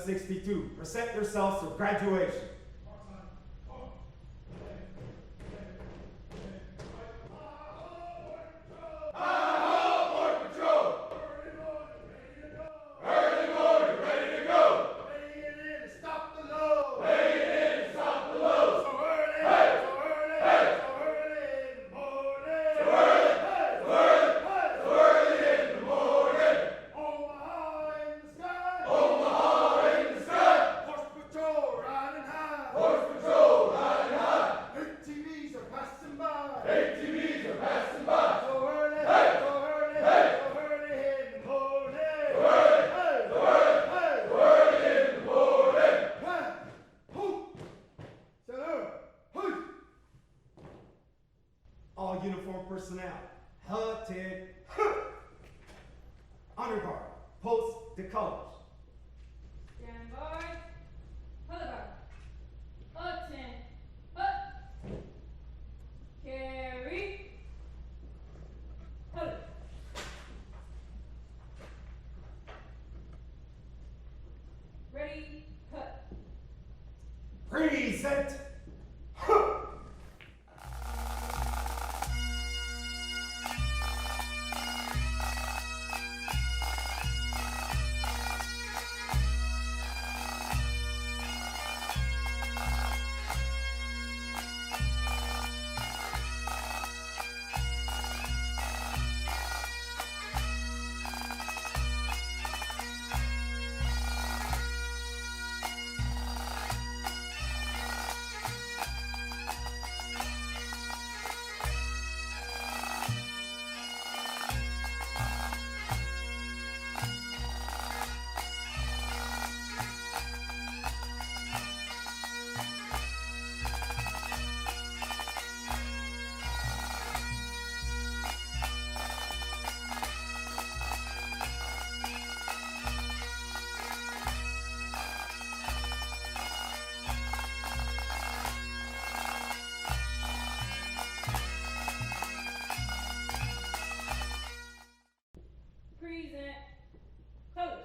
762. Present yourselves for graduation. All uniform personnel, halted. Honor guard, post the colors. Stand by. Color guard. Attend. Up. Carry. Color. Ready. Cut. Present. Present. Colors.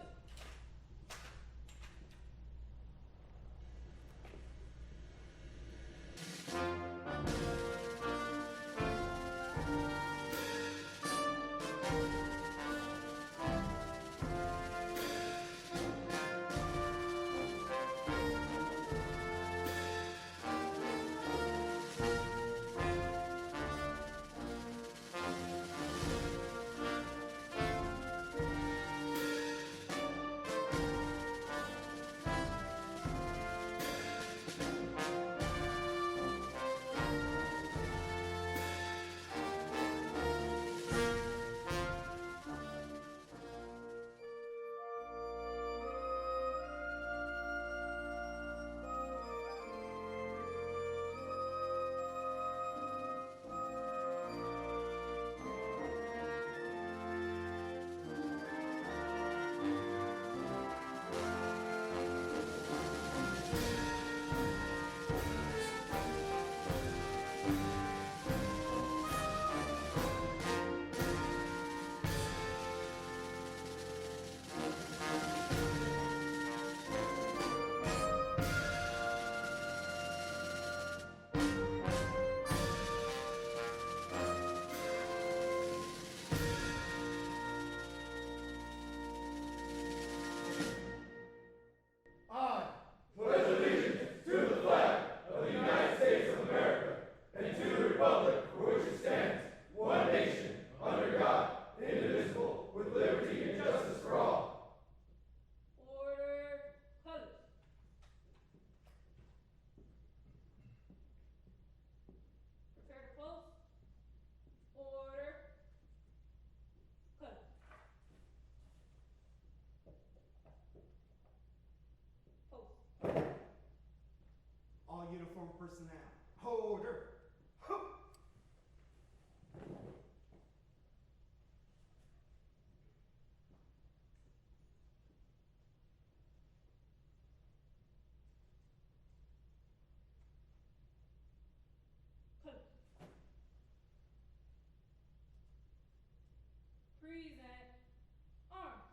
uniform personnel. Holder. Present. Arms.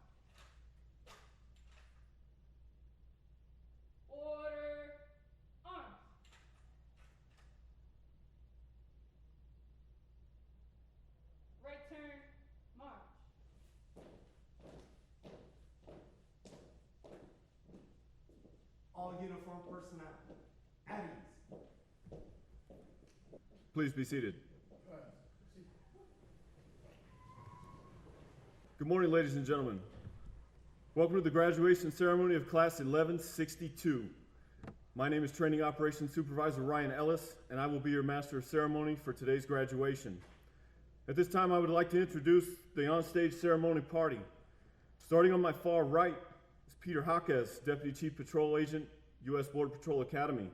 all uniform personnel, at ease. Please be seated. Good morning, ladies and gentlemen. Welcome to the graduation ceremony of Class 1162. My name is Training Operations Supervisor Ryan Ellis, and I will be your Master of Ceremony for today's graduation. At this time, I would like to introduce the onstage ceremony party. Starting on my far right is Peter Jaquez, Deputy Chief Patrol Agent, U.S. Border Patrol Academy.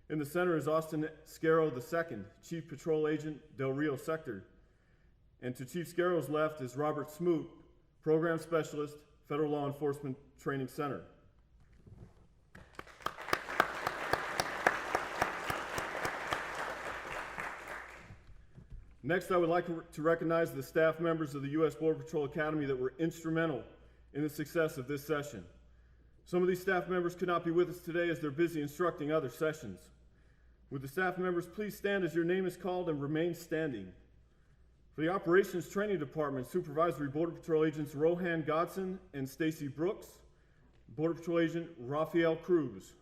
In the center is Austin Scarrow II, Chief Patrol Agent, Del Rio Sector. And to Chief Scarrow's left is Robert Smoot, Program Specialist, Federal Law Enforcement Training Center. Next, I would like to recognize the staff members of the U.S. Border Patrol Academy that were instrumental in the success of this session. Some of these staff members could not be with us today as they're busy instructing other sessions. Would the staff members please stand as your name is called and remain standing? For the Operations Training Department, Supervisory Border Patrol Agents Rohan Godson and Stacy Brooks, Border Patrol Agent Rafael Cruz.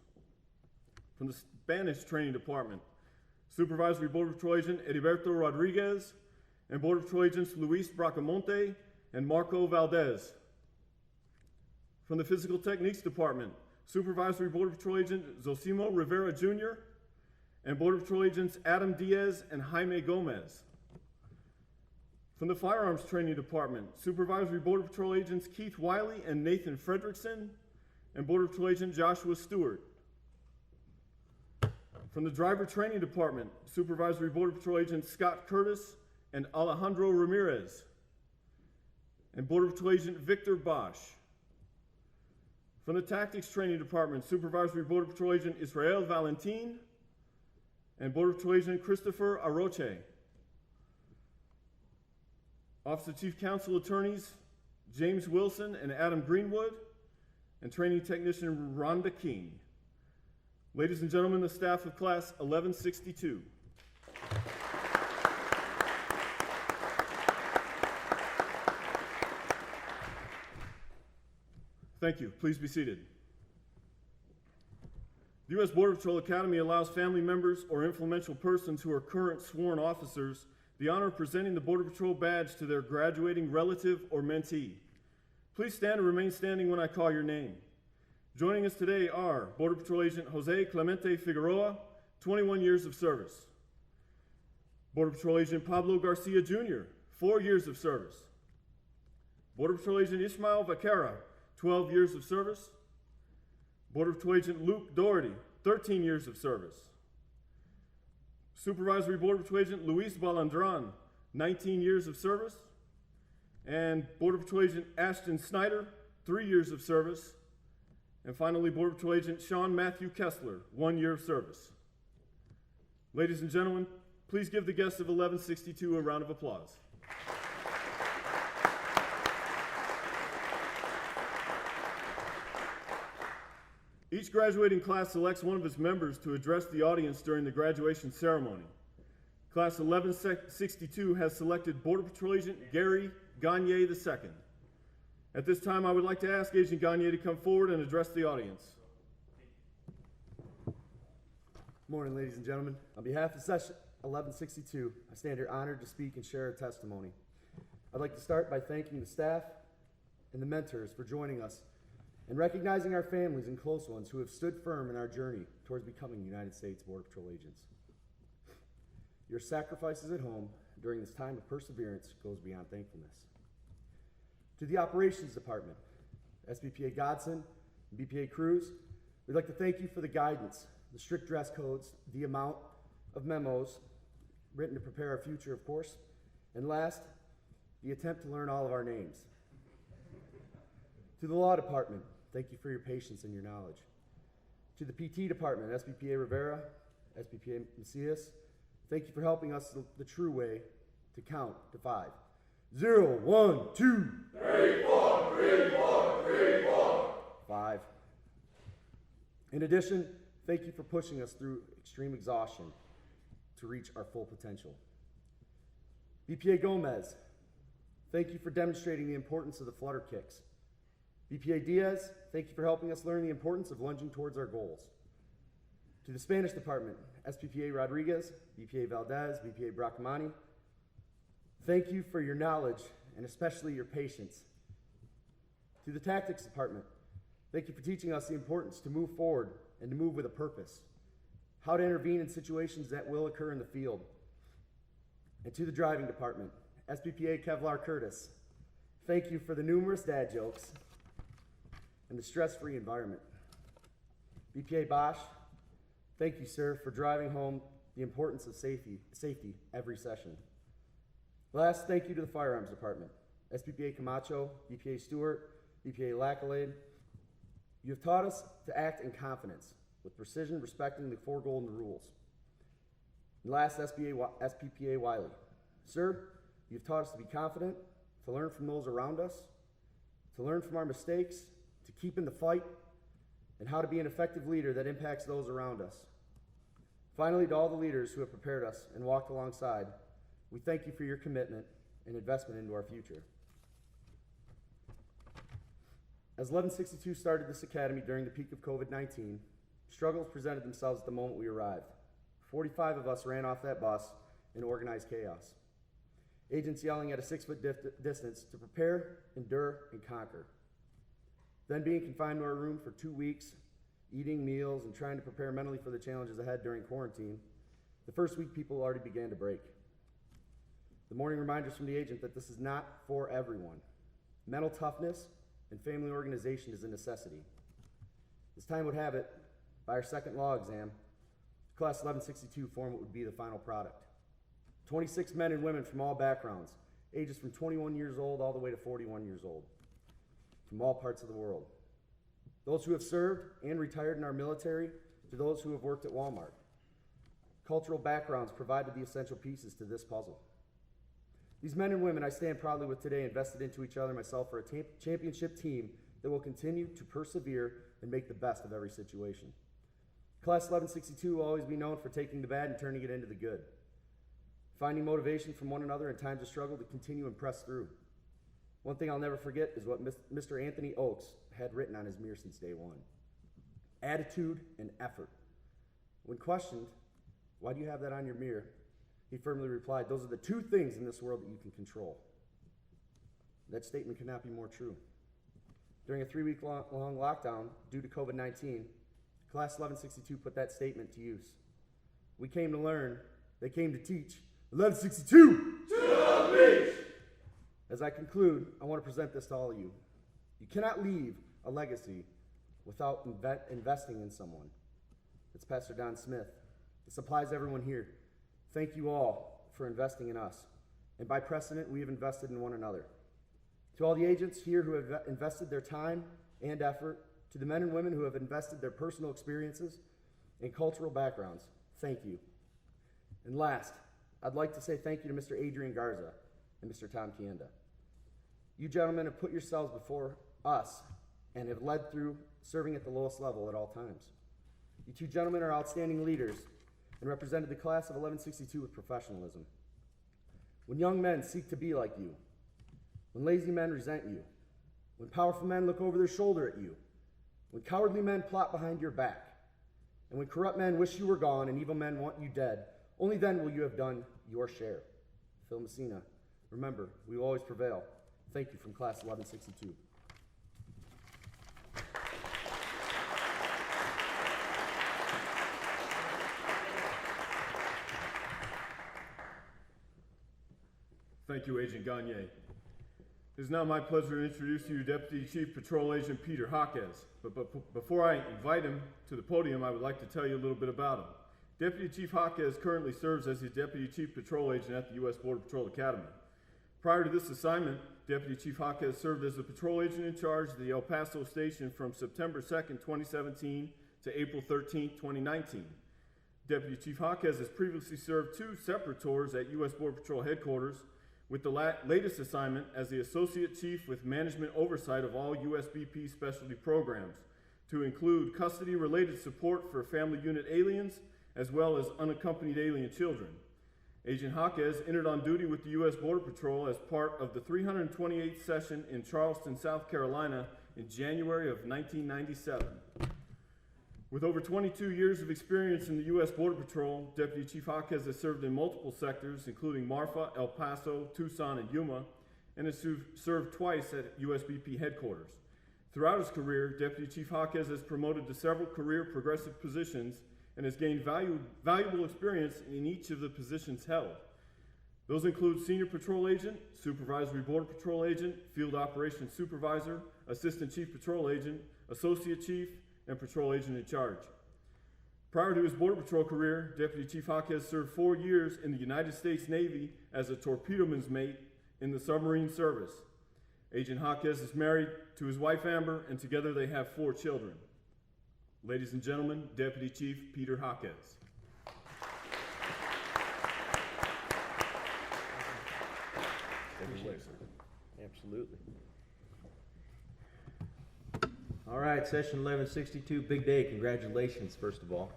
From the Spanish Training Department, Supervisory Border Patrol Agent Heriberto Rodriguez and Border Patrol Agents Luis Bracamonte and Marco Valdez. From the Physical Techniques Department, Supervisory Border Patrol Agent Zosimo Rivera Jr. and Border Patrol Agents Adam Diaz and Jaime Gomez. From the Firearms Training Department, Supervisory Border Patrol Agents Keith Wiley and Nathan Fredrickson and Border Patrol Agent Joshua Stewart. From the Driver Training Department, Supervisory Border Patrol Agents Scott Curtis and Alejandro Ramirez and Border Patrol Agent Victor Bosch. From the Tactics Training Department, Supervisory Border Patrol Agent Israel Valentin and Border Patrol Agent Christopher Aroche. Office of Chief Counsel Attorneys James Wilson and Adam Greenwood, and Training Technician Rhonda King. Ladies and gentlemen, the staff of Class 1162. Thank you. Please be seated. The U.S. Border Patrol Academy allows family members or influential persons who are current sworn officers the honor of presenting the Border Patrol badge to their graduating relative or mentee. Please stand and remain standing when I call your name. Joining us today are Border Patrol Agent Jose Clemente Figueroa, 21 years of service. Border Patrol Agent Pablo Garcia Jr., 4 years of service. Border Patrol Agent Ishmael Vaquera, 12 years of service. Border Patrol Agent Luke Doherty, 13 years of service. Supervisory Border Patrol Agent Luis Balandran, 19 years of service. And Border Patrol Agent Ashton Snyder, 3 years of service. And finally, Border Patrol Agent Sean Matthew Kessler, 1 year of service. Ladies and gentlemen, please give the guests of 1162 a round of applause. Each graduating class selects one of its members to address the audience during the graduation ceremony. Class 1162 has selected Border Patrol Agent Gary Gagne II. At this time, I would like to ask Agent Gagne to come forward and address the audience. Good morning, ladies and gentlemen. On behalf of Session 1162, I stand here honored to speak and share a testimony. I'd like to start by thanking the staff and the mentors for joining us and recognizing our families and close ones who have stood firm in our journey towards becoming United States Border Patrol agents. Your sacrifices at home during this time of perseverance goes beyond thankfulness. To the Operations Department, SBPA Godson, and BPA Cruz, we'd like to thank you for the guidance, the strict dress codes, the amount of memos written to prepare our future, of course, and last, the attempt to learn all of our names. To the Law Department, thank you for your patience and your knowledge. To the PT Department, SBPA Rivera, SBPA Macias, thank you for helping us the true way to count to 5. 0, 1, 2, 3, 4, 3, 4, 3, 4. 5. In addition, thank you for pushing us through extreme exhaustion to reach our full potential. BPA Gomez, thank you for demonstrating the importance of the flutter kicks. BPA Diaz, thank you for helping us learn the importance of lunging towards our goals. To the Spanish Department, SPPA Rodriguez, BPA Valdez, BPA Bracamani, thank you for your knowledge and especially your patience. To the Tactics Department, thank you for teaching us the importance to move forward and to move with a purpose, how to intervene in situations that will occur in the field. And to the Driving Department, SPPA Kevlar Curtis, thank you for the numerous dad jokes and the stress-free environment. BPA Bosch, thank you, sir, for driving home the importance of safety every session. Last, thank you to the Firearms Department, SPPA Camacho, BPA Stewart, BPA Lackalade. You have taught us to act in confidence, with precision, respecting the 4 golden rules. And last, SPPA Wiley. Sir, you've taught us to be confident, to learn from those around us, to learn from our mistakes, to keep in the fight, and how to be an effective leader that impacts those around us. Finally, to all the leaders who have prepared us and walked alongside, we thank you for your commitment and investment into our future. As 1162 started this academy during the peak of COVID-19, struggles presented themselves at the moment we arrived. 45 of us ran off that bus in organized chaos. Agents yelling at a 6-foot distance to prepare, endure, and conquer. Then being confined to our room for 2 weeks, eating meals and trying to prepare mentally for the challenges ahead during quarantine, the first week people already began to break. The morning reminders from the agent that this is not for everyone. Mental toughness and family organization is a necessity. As time would have it, by our second law exam, Class 1162 formed what would be the final product. 26 men and women from all backgrounds, ages from 21 years old all the way to 41 years old, from all parts of the world. Those who have served and retired in our military to those who have worked at Walmart. Cultural backgrounds provided the essential pieces to this puzzle. These men and women I stand proudly with today invested into each other and myself for a championship team that will continue to persevere and make the best of every situation. Class 1162 will always be known for taking the bad and turning it into the good. Finding motivation from one another in times of struggle to continue and press through. One thing I'll never forget is what Mr. Anthony Oakes had written on his mirror since day one. Attitude and effort. When questioned, why do you have that on your mirror? He firmly replied, those are the 2 things in this world that you can control. That statement could not be more true. During a 3-week long lockdown due to COVID-19, Class 1162 put that statement to use. We came to learn, they came to teach. 1162! To the beach! As I conclude, I want to present this to all of you. You cannot leave a legacy without investing in someone. It's Pastor Don Smith. This applies to everyone here. Thank you all for investing in us. And by precedent, we have invested in one another. To all the agents here who have invested their time and effort, to the men and women who have invested their personal experiences and cultural backgrounds, thank you. And last, I'd like to say thank you to Mr. Adrian Garza and Mr. Tom Kienda. You gentlemen have put yourselves before us and have led through serving at the lowest level at all times. You 2 gentlemen are outstanding leaders and represented the class of 1162 with professionalism. When young men seek to be like you, when lazy men resent you, when powerful men look over their shoulder at you, when cowardly men plot behind your back, and when corrupt men wish you were gone and evil men want you dead, only then will you have done your share. Phil Messina, remember, we will always prevail. Thank you from Class 1162. Thank you, Agent Gagne. It is now my pleasure to introduce you to Deputy Chief Patrol Agent Peter Jaquez. But before I invite him to the podium, I would like to tell you a little bit about him. Deputy Chief Jaquez currently serves as the Deputy Chief Patrol Agent at the U.S. Border Patrol Academy. Prior to this assignment, Deputy Chief Jaquez served as the patrol agent in charge of the El Paso station from September 2nd, 2017 to April 13th, 2019. Deputy Chief Jaquez has previously served 2 separate tours at U.S. Border Patrol headquarters, with the latest assignment as the Associate Chief with management oversight of all USBP specialty programs, to include custody-related support for family unit aliens, as well as unaccompanied alien children. Agent Jaquez entered on duty with the U.S. Border Patrol as part of the 328th session in Charleston, South Carolina in January of 1997. With over 22 years of experience in the U.S. Border Patrol, Deputy Chief Jaquez has served in multiple sectors, including Marfa, El Paso, Tucson, and Yuma, and has served twice at USBP headquarters. Throughout his career, Deputy Chief Jaquez has promoted to several career progressive positions and has gained valuable experience in each of the positions held. Those include Senior Patrol Agent, Supervisory Border Patrol Agent, Field Operations Supervisor, Assistant Chief Patrol Agent, Associate Chief, and Patrol Agent in Charge. Prior to his Border Patrol career, Deputy Chief Jaquez served 4 years in the United States Navy as a torpedoman's mate in the submarine service. Agent Jaquez is married to his wife Amber, and together they have 4 children. Ladies and gentlemen, Deputy Chief Peter Jaquez. Absolutely. All right, session 1162, big day. Congratulations, first of all.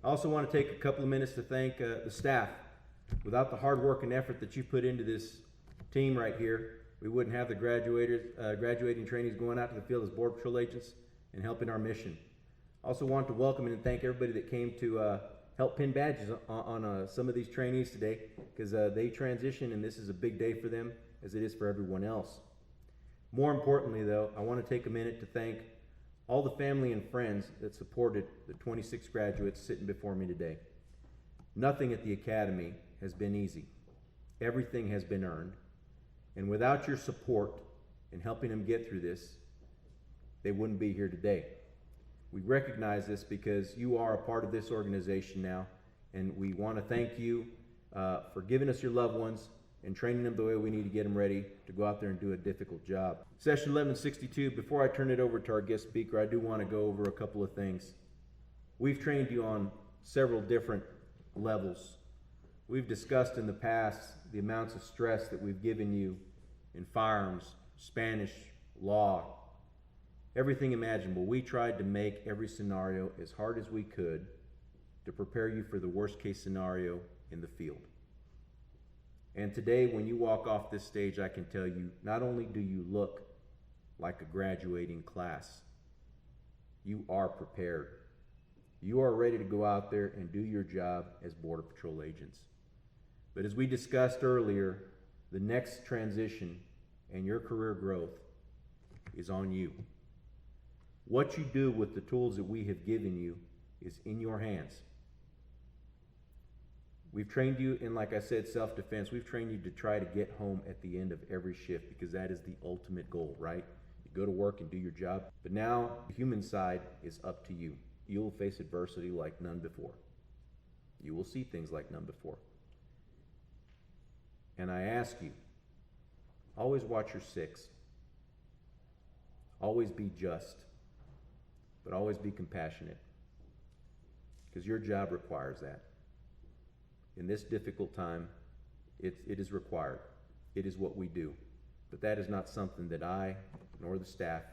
I also want to take a couple of minutes to thank the staff. Without the hard work and effort that you put into this team right here, we wouldn't have the graduating trainees going out to the field as Border Patrol agents and helping our mission. I also want to welcome and thank everybody that came to help pin badges on some of these trainees today, because they transition and this is a big day for them as it is for everyone else. More importantly though, I want to take a minute to thank all the family and friends that supported the 26 graduates sitting before me today. Nothing at the Academy has been easy. Everything has been earned. And without your support in helping them get through this, they wouldn't be here today. We recognize this because you are a part of this organization now, and we want to thank you for giving us your loved ones and training them the way we need to get them ready to go out there and do a difficult job. Session 1162, before I turn it over to our guest speaker, I do want to go over a couple of things. We've trained you on several different levels. We've discussed in the past the amounts of stress that we've given you in firearms, Spanish, law, everything imaginable. We tried to make every scenario as hard as we could to prepare you for the worst case scenario in the field. And today, when you walk off this stage, I can tell you, not only do you look like a graduating class, you are prepared. You are ready to go out there and do your job as Border Patrol agents. But as we discussed earlier, the next transition and your career growth is on you. What you do with the tools that we have given you is in your hands. We've trained you in, like I said, self-defense. We've trained you to try to get home at the end of every shift, because that is the ultimate goal, right? You go to work and do your job. But now the human side is up to you. You will face adversity like none before. You will see things like none before. And I ask you, always watch your 6. Always be just, but always be compassionate, because your job requires that. In this difficult time, it is required. It is what we do. But that is not something that I nor the staff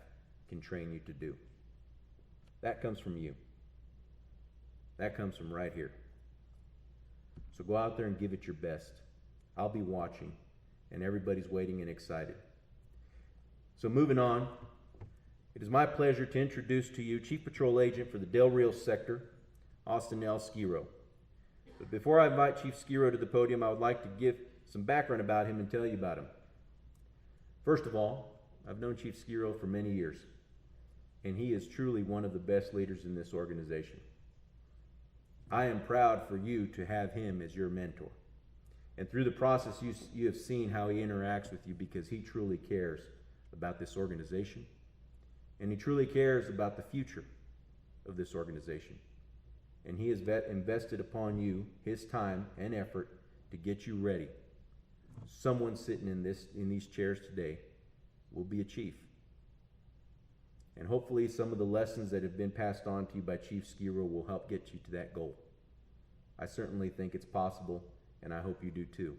can train you to do. That comes from you. That comes from right here. So go out there and give it your best. I'll be watching, and everybody's waiting and excited. So moving on, it is my pleasure to introduce to you Chief Patrol Agent for the Del Rio Sector, Austin L. Skiro. But before I invite Chief Skiro to the podium, I would like to give some background about him and tell you about him. First of all, I've known Chief Skiro for many years, and he is truly one of the best leaders in this organization. I am proud for you to have him as your mentor. And through the process, you have seen how he interacts with you, because he truly cares about this organization, and he truly cares about the future of this organization. And he has invested upon you his time and effort to get you ready. Someone sitting in these chairs today will be a chief. And hopefully some of the lessons that have been passed on to you by Chief Skiro will help get you to that goal. I certainly think it's possible, and I hope you do too.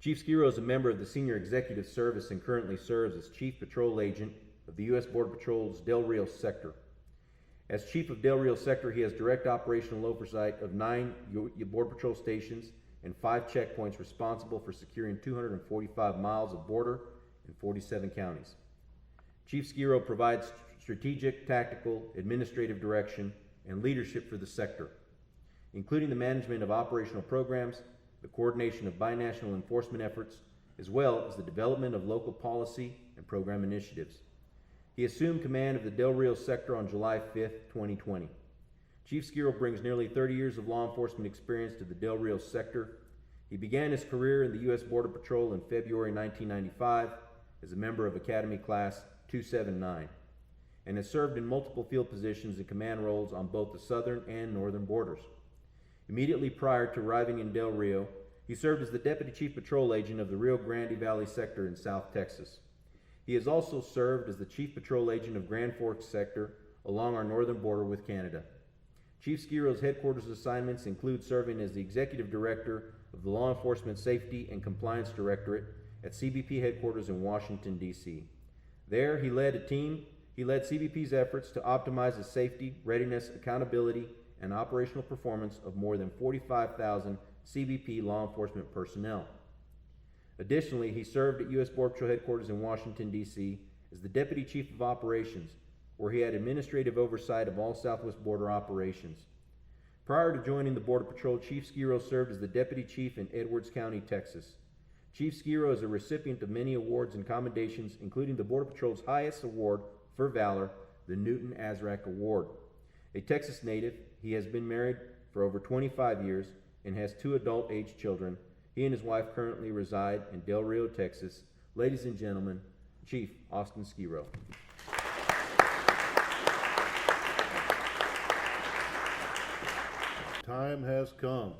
Chief Skiro is a member of the Senior Executive Service and currently serves as Chief Patrol Agent of the U.S. Border Patrol's Del Rio Sector. As Chief of Del Rio Sector, he has direct operational oversight of 9 Border Patrol stations and 5 checkpoints, responsible for securing 245 miles of border in 47 counties. Chief Skiro provides strategic, tactical, administrative direction, and leadership for the sector, including the management of operational programs, the coordination of binational enforcement efforts, as well as the development of local policy and program initiatives. He assumed command of the Del Rio sector on July 5th, 2020. Chief Skiro brings nearly 30 years of law enforcement experience to the Del Rio sector. He began his career in the U.S. Border Patrol in February 1995 as a member of Academy Class 279, and has served in multiple field positions and command roles on both the southern and northern borders. Immediately prior to arriving in Del Rio, he served as the Deputy Chief Patrol Agent of the Rio Grande Valley sector in South Texas. He has also served as the Chief Patrol Agent of Grand Forks sector along our northern border with Canada. Chief Skiro's headquarters assignments include serving as the Executive Director of the Law Enforcement Safety and Compliance Directorate at CBP headquarters in Washington, D.C. There, he led CBP's efforts to optimize the safety, readiness, accountability, and operational performance of more than 45,000 CBP law enforcement personnel. Additionally, he served at U.S. Border Patrol headquarters in Washington, D.C. as the Deputy Chief of Operations, where he had administrative oversight of all Southwest border operations. Prior to joining the Border Patrol, Chief Skiro served as the Deputy Chief in Edwards County, Texas. Chief Skiro is a recipient of many awards and commendations, including the Border Patrol's highest award for valor, the Newton Azraq Award. A Texas native, he has been married for over 25 years and has 2 adult-age children. He and his wife currently reside in Del Rio, Texas. Ladies and gentlemen, Chief Austin Skiro. Time has come.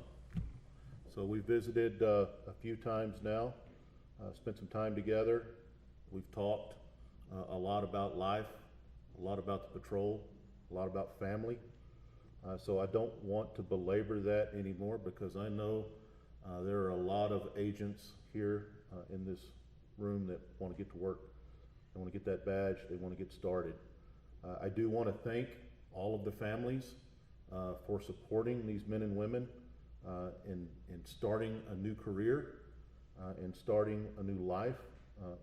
So we visited a few times now, spent some time together. We've talked a lot about life, a lot about the patrol, a lot about family. So I don't want to belabor that anymore because I know there are a lot of agents here in this room that want to get to work. They want to get that badge. They want to get started. I do want to thank all of the families for supporting these men and women in starting a new career, in starting a new life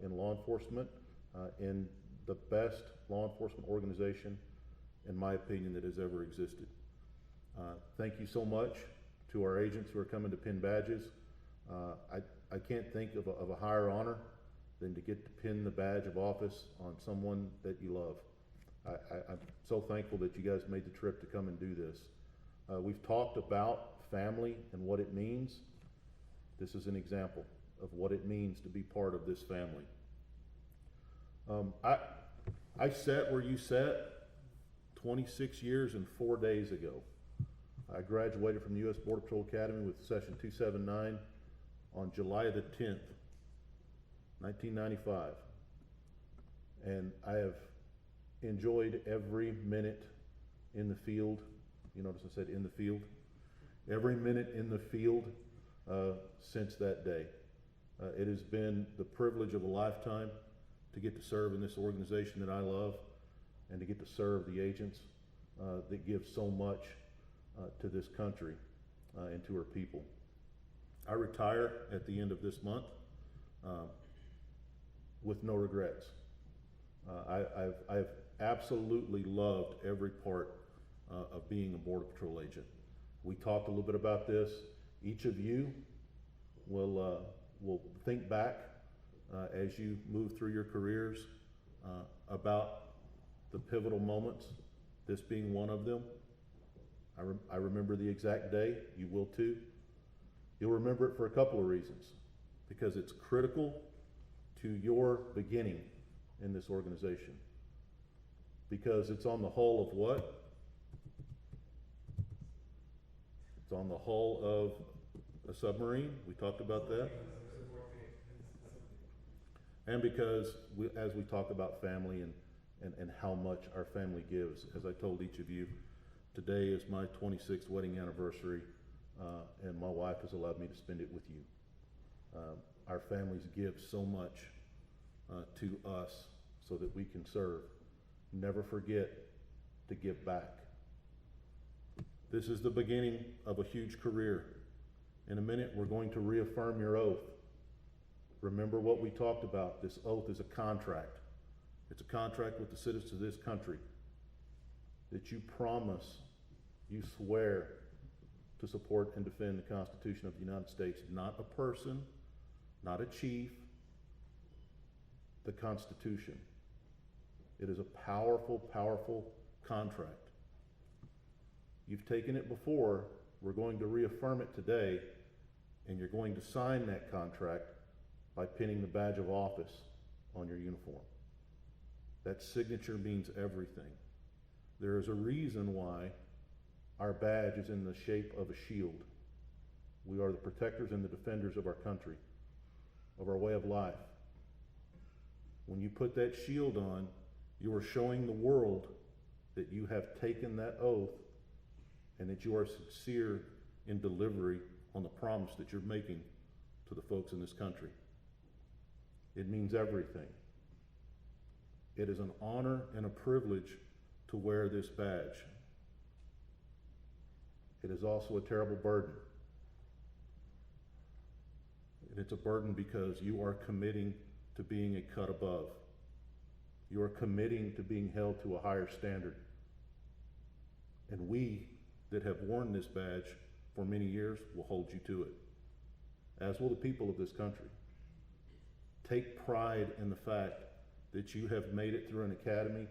in law enforcement, in the best law enforcement organization, in my opinion, that has ever existed. Thank you so much to our agents who are coming to pin badges. I can't think of a higher honor than to get to pin the badge of office on someone that you love. I'm so thankful that you guys made the trip to come and do this. We've talked about family and what it means. This is an example of what it means to be part of this family. I sat where you sat 26 years and 4 days ago. I graduated from the U.S. Border Patrol Academy with Session 279 on July the 10th, 1995. And I have enjoyed every minute in the field. You notice I said in the field? Every minute in the field since that day. It has been the privilege of a lifetime to get to serve in this organization that I love and to get to serve the agents that give so much to this country and to our people. I retire at the end of this month with no regrets. I've absolutely loved every part of being a Border Patrol agent. We talked a little bit about this. Each of you will think back as you move through your careers about the pivotal moments, this being one of them. I remember the exact day. You will too. You'll remember it for a couple of reasons. Because it's critical to your beginning in this organization. Because it's on the hull of what? It's on the hull of a submarine. We talked about that. And because as we talk about family and how much our family gives, as I told each of you, today is my 26th wedding anniversary, and my wife has allowed me to spend it with you. Our families give so much to us so that we can serve. Never forget to give back. This is the beginning of a huge career. In a minute, we're going to reaffirm your oath. Remember what we talked about. This oath is a contract. It's a contract with the citizens of this country that you promise, you swear to support and defend the Constitution of the United States, not a person, not a chief, the Constitution. It is a powerful, powerful contract. You've taken it before, we're going to reaffirm it today, and you're going to sign that contract by pinning the badge of office on your uniform. That signature means everything. There is a reason why our badge is in the shape of a shield. We are the protectors and the defenders of our country, of our way of life. When you put that shield on, you are showing the world that you have taken that oath and that you are sincere in delivery on the promise that you're making to the folks in this country. It means everything. It is an honor and a privilege to wear this badge. It is also a terrible burden. And it's a burden because you are committing to being a cut above. You are committing to being held to a higher standard. And we that have worn this badge for many years will hold you to it, as will the people of this country. Take pride in the fact that you have made it through an academy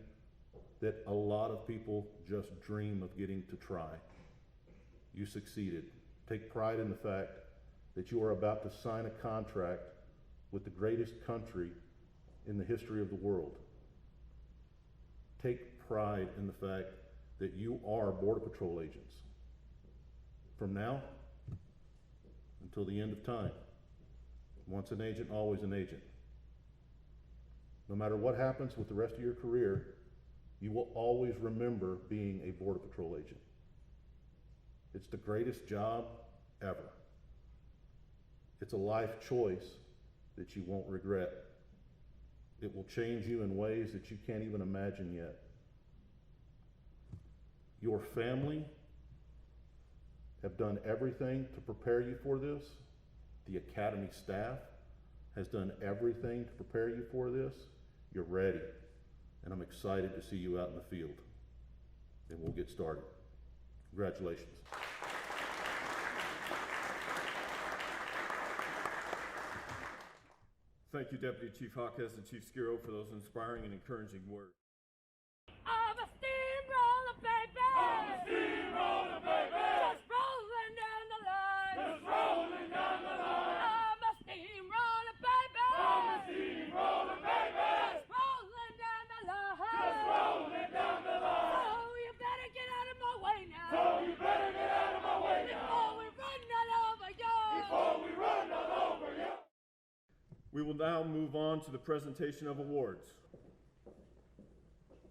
that a lot of people just dream of getting to try. You succeeded. Take pride in the fact that you are about to sign a contract with the greatest country in the history of the world. Take pride in the fact that you are Border Patrol agents. From now until the end of time, once an agent, always an agent. No matter what happens with the rest of your career, you will always remember being a Border Patrol agent. It's the greatest job ever. It's a life choice that you won't regret. It will change you in ways that you can't even imagine yet. Your family have done everything to prepare you for this. The Academy staff has done everything to prepare you for this. You're ready, and I'm excited to see you out in the field. And we'll get started. Congratulations. Thank you, Deputy Chief Hawkes and Chief Skiro, for those inspiring and encouraging words. I'm a steamroller, baby. I'm a steamroller, baby. Just rolling down the line. Just rolling down the line. I'm a steamroller, baby. I'm a steamroller, baby. Just rolling down the line. Just rolling down the line. So you better get out of my way now. So you better get out of my way now. Before we run all over you. Before we run all over you. We will now move on to the presentation of awards.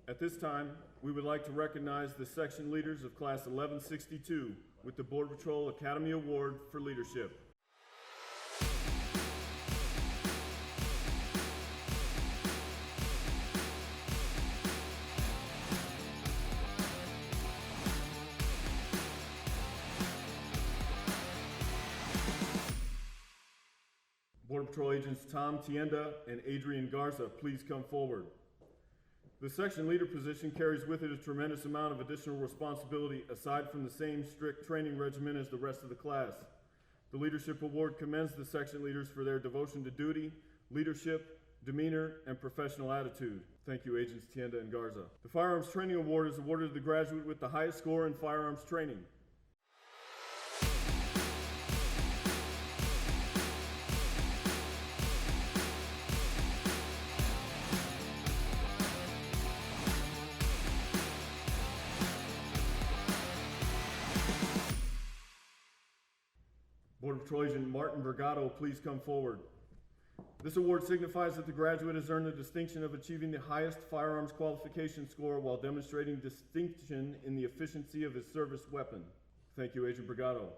At this time, we would like to recognize the section leaders of Class 1162 with the Border Patrol Academy Award for Leadership. Border Patrol Agents Tom Tienda and Adrian Garza, please come forward. The section leader position carries with it a tremendous amount of additional responsibility aside from the same strict training regimen as the rest of the class. The Leadership Award commends the section leaders for their devotion to duty, leadership, demeanor, and professional attitude. Thank you, Agents Tienda and Garza. The Firearms Training Award is awarded to the graduate with the highest score in firearms training. Border Patrol Agent Martin Brigado, please come forward. This award signifies that the graduate has earned the distinction of achieving the highest firearms qualification score while demonstrating distinction in the efficiency of his service weapon. Thank you, Agent Brigado.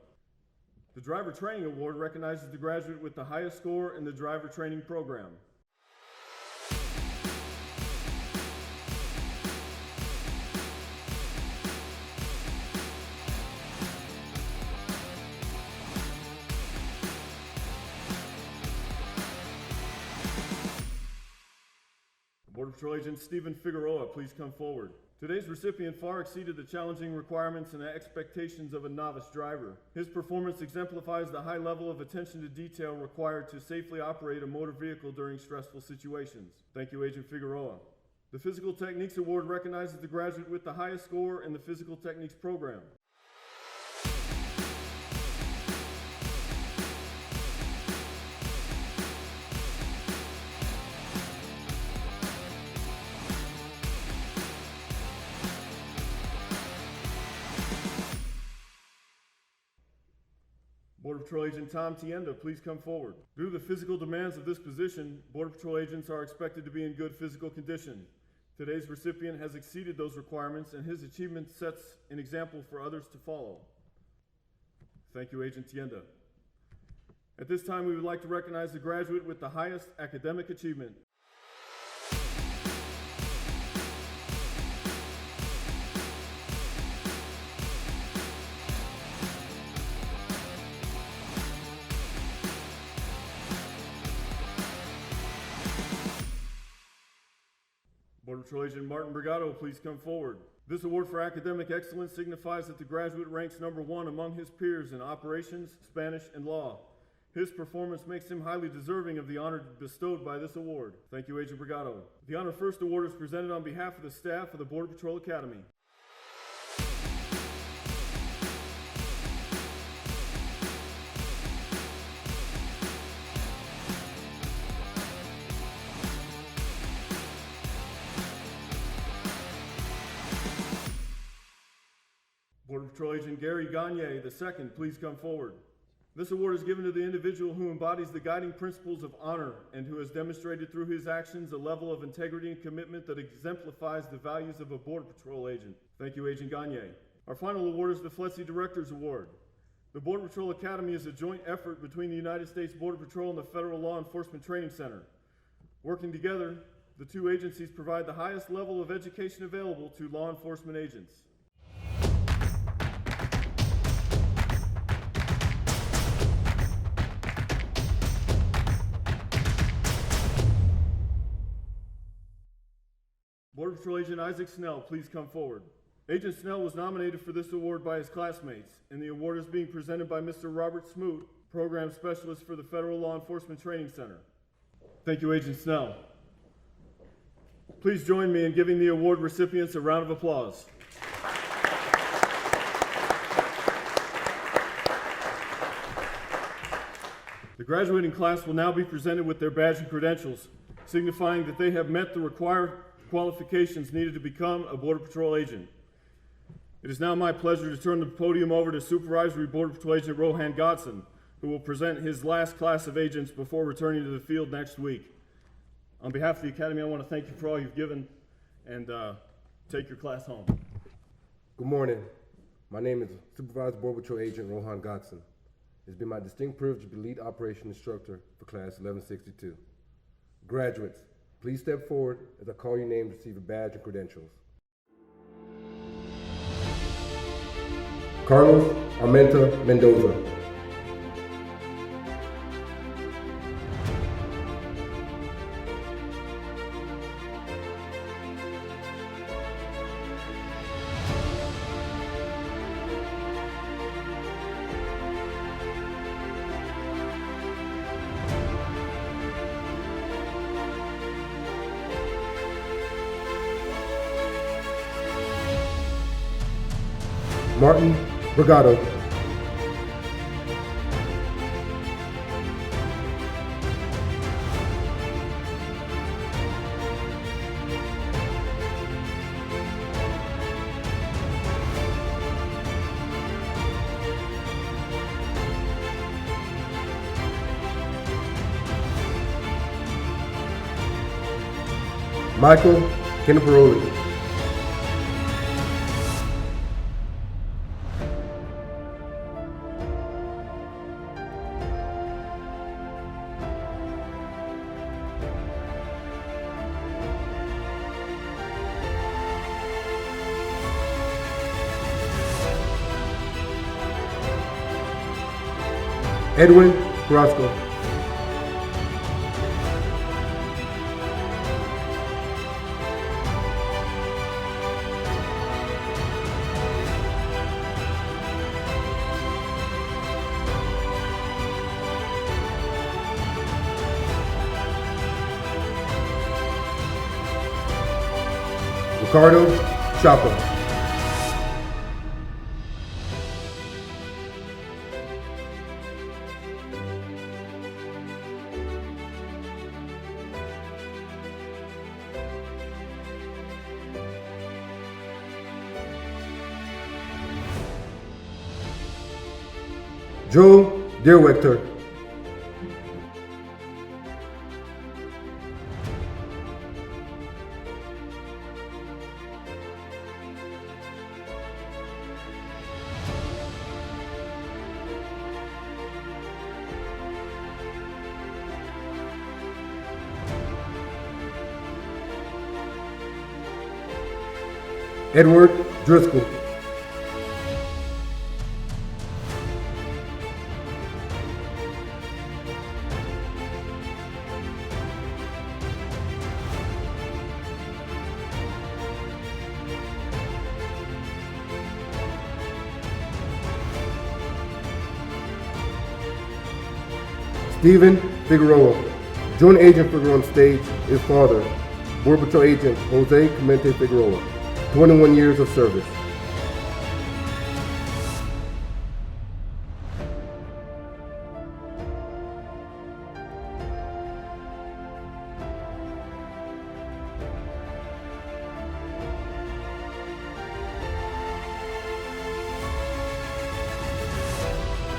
The Driver Training Award recognizes the graduate with the highest score in the driver training program. Border Border Patrol Agent Stephen Figueroa, please come forward. Today's recipient far exceeded the challenging requirements and expectations of a novice driver. His performance exemplifies the high level of attention to detail required to safely operate a motor vehicle during stressful situations. Thank you, Agent Figueroa. The Physical Techniques Award recognizes the graduate with the highest score in the Physical Techniques program. Border Patrol Agent Tom Tienda, please come forward. Due to the physical demands of this position, Border Patrol agents are expected to be in good physical condition. Today's recipient has exceeded those requirements, and his achievement sets an example for others to follow. Thank you, Agent Tienda. At this time, we would like to recognize the graduate with the highest academic achievement. Border Patrol Agent Martin Brigado, please come forward. This award for academic excellence signifies that the graduate ranks #1 among his peers in operations, Spanish, and law. His performance makes him highly deserving of the honor bestowed by this award. Thank you, Agent Brigado. The Honor First Award is presented on behalf of the staff of the Border Patrol Academy. Border Patrol Agent Gary Gagne II, please come forward. This award is given to the individual who embodies the guiding principles of honor and who has demonstrated through his actions a level of integrity and commitment that exemplifies the values of a Border Patrol agent. Thank you, Agent Gagne. Our final award is the FLETC Director's Award. The Border Patrol Academy is a joint effort between the United States Border Patrol and the Federal Law Enforcement Training Center. Working together, the two agencies provide the highest level of education available to law enforcement agents. Border Patrol Agent Isaac Snell, please come forward. Agent Snell was nominated for this award by his classmates, and the award is being presented by Mr. Robert Smoot, Program Specialist for the Federal Law Enforcement Training Center. Thank you, Agent Snell. Please join me in giving the award recipients a round of applause. The graduating class will now be presented with their badge and credentials, signifying that they have met the required qualifications needed to become a Border Patrol agent. It is now my pleasure to turn the podium over to Supervisory Border Patrol Agent Rohan Godson, who will present his last class of agents before returning to the field next week. On behalf of the Academy, I want to thank you for all you've given, and take your class home. Good morning. My name is Supervisor Border Patrol Agent Rohan Godson. It's been my distinct privilege to be lead operation instructor for class 1162. Graduates, please step forward as I call your name to receive a badge and credentials. Carlos Armenta Mendoza. Martin Brigado. Michael Kinaparoli. Edwin Carrasco. Ricardo Chapa. Joe Deerwechter. Edward Driscoll. Stephen Figueroa. Joint Agent Figueroa on stage, his father, Border Patrol Agent Jose Clemente Figueroa, 21 years of service.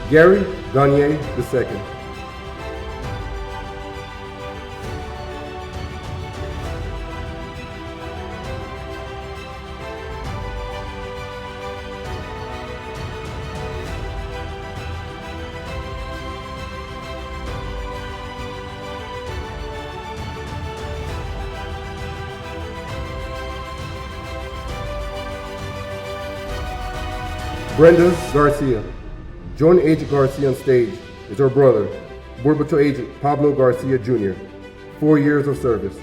Gary Gagne II. Brenda Garcia. Joint Agent Garcia on stage is her brother, Border Patrol Agent Pablo Garcia Jr., 4 years of service.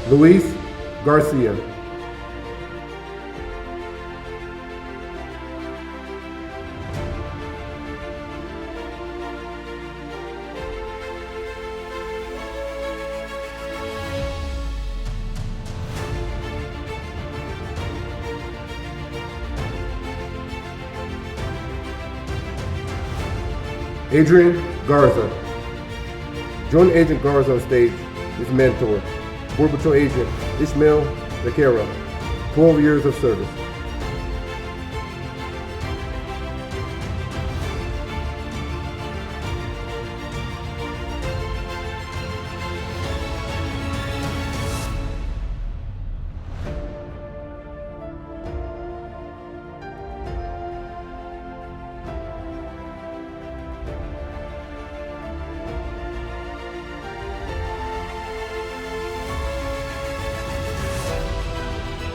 Luis Garcia. Adrian Garza. Joint Agent Garza on stage is mentor, Border Patrol Agent Ishmael Becerra, 12 years of service.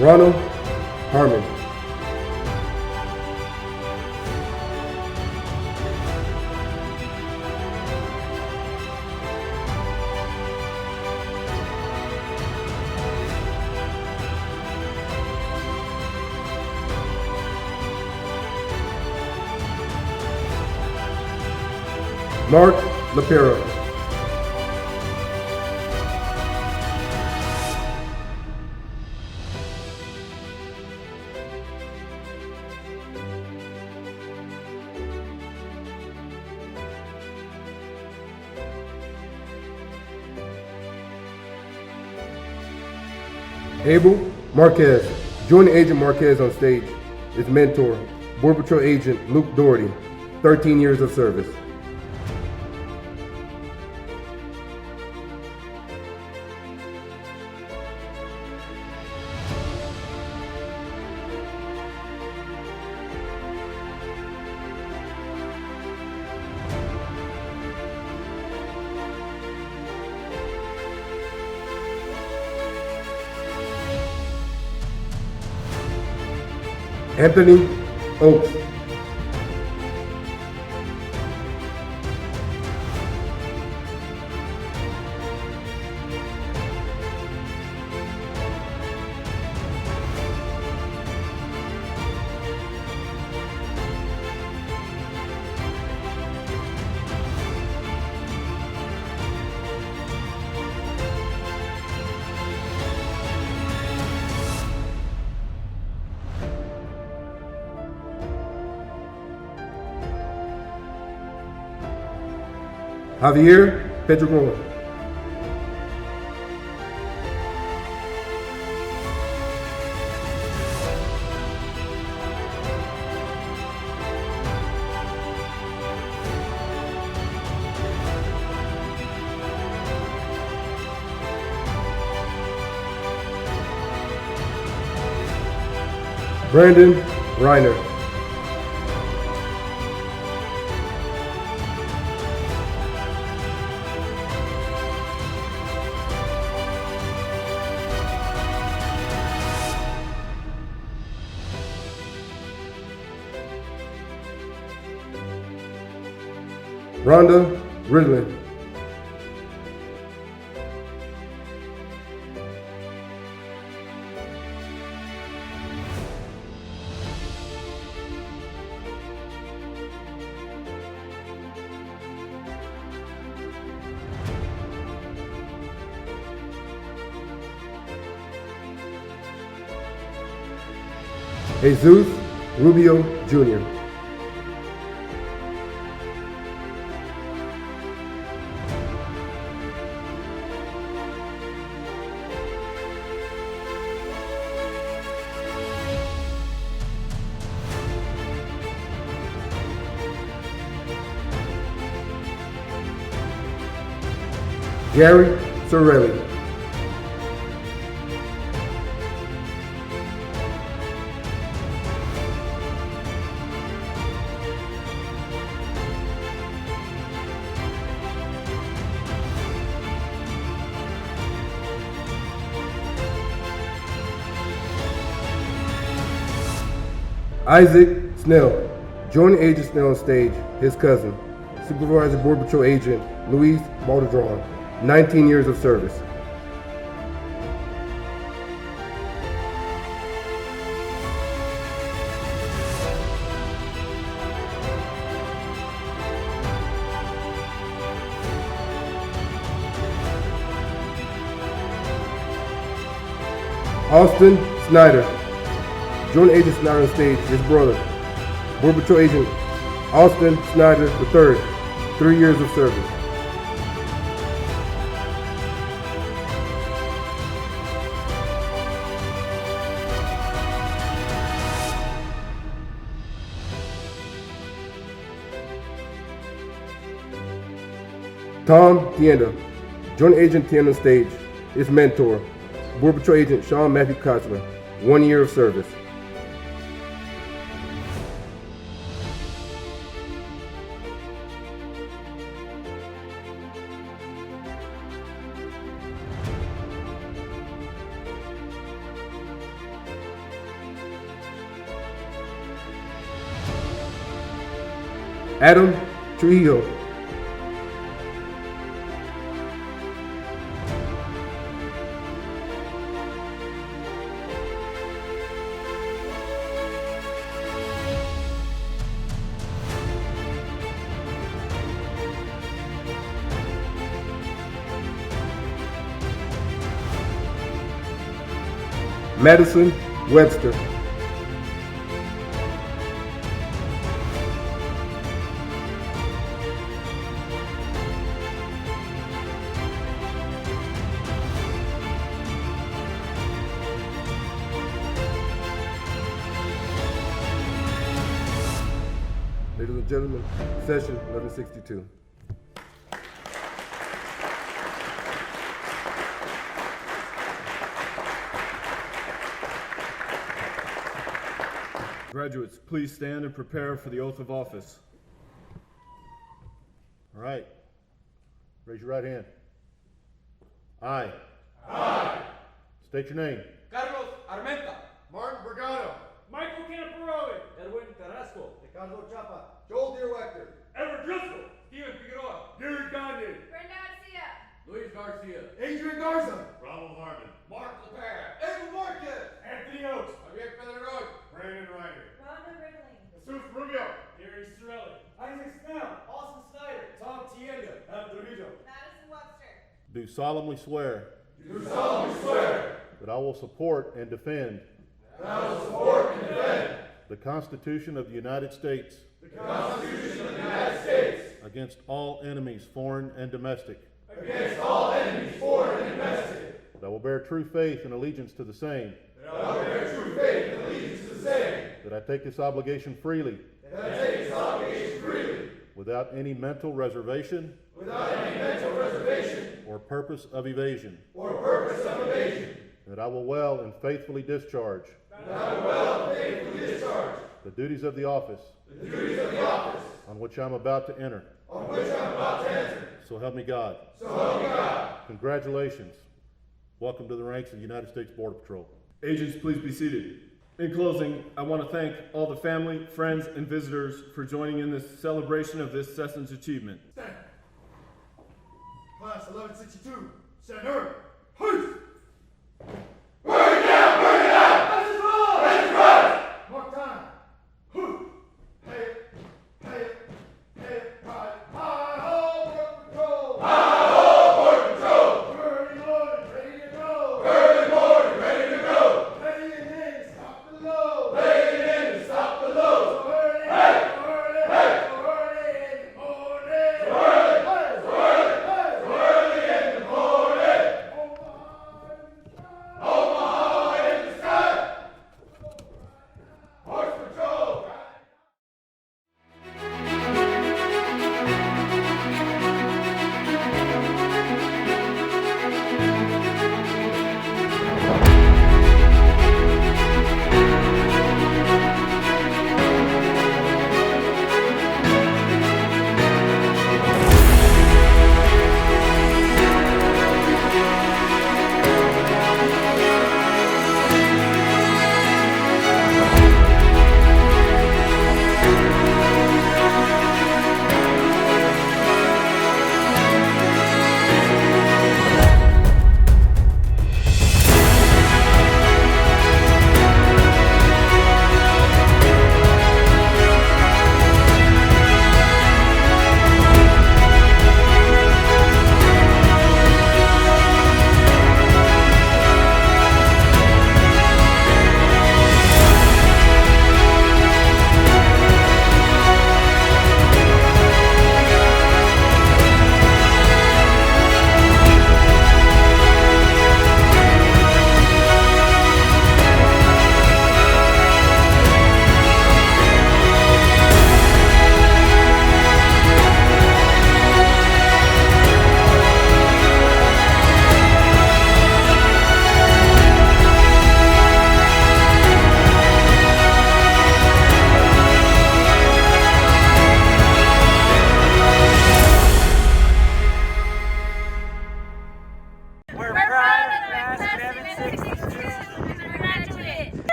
Ronald Harmon. Mark LaPera. Abel Marquez. Joint Agent Marquez on stage is mentor, Border Patrol Agent Luke Doherty, 13 years of service. Anthony Oaks. Javier Pedregon. Brandon Reiner. Rhonda Ridlin. Jesus Rubio Jr. Gary Sorelli. Isaac Snell. Join Agent Snell on stage, his cousin. Supervisor Border Patrol Agent Luis Baldadron, 19 years of service. Austin Snyder. Join Agent Snyder on stage, his brother. Border Patrol Agent Austin Snyder III, 3 years of service. Tom Tienda. Join Agent Tienda on stage, his mentor. Border Patrol Agent Sean Matthew Kotler, 1 year of service. Adam Trujillo. Madison Webster. Ladies and gentlemen, session 1162. Graduates, please stand and prepare for the oath of office. All right. Raise your right hand. I. State your name. Carlos Armenta. Martin Brigado. Michael Camporelli. Edwin Carrasco. Ricardo Chapa. Joel Deerwechter. Edward Driscoll. Steven Figueroa. Gary Gagne. Brenda Garcia. Luis Garcia. Adrian Garza. Ronald Harmon. Mark LePere. Ava Marquez. Anthony Oates. Javier Pedregon. Brandon Reiner. Rhonda Ridley. Jesus Rubio. Gary Sorelli. Isaac Snell. Austin Snyder. Tom Tienda. Madison Webster. Do solemnly swear Do solemnly swear that I will support and defend that I will support and defend the Constitution of the United States the Constitution of the United States against all enemies, foreign and domestic. against all enemies, foreign and domestic, That I will bear true faith and allegiance to the same. that I will bear true faith and allegiance to the same, That I take this obligation freely, that I take this obligation freely, without any mental reservation without any mental reservation or purpose of evasion. or purpose of evasion, And that I will well and faithfully discharge that I will well and faithfully discharge the duties of the office the duties of the office on which I am about to enter. on which I am about to enter. So help me God. So help me God. Congratulations. Welcome to the ranks of the United States Border Patrol. Agents, please be seated. In closing, I want to thank all the family, friends, and visitors for joining in this celebration of this session's achievement. Stand. Class 1162, stand up. Peace.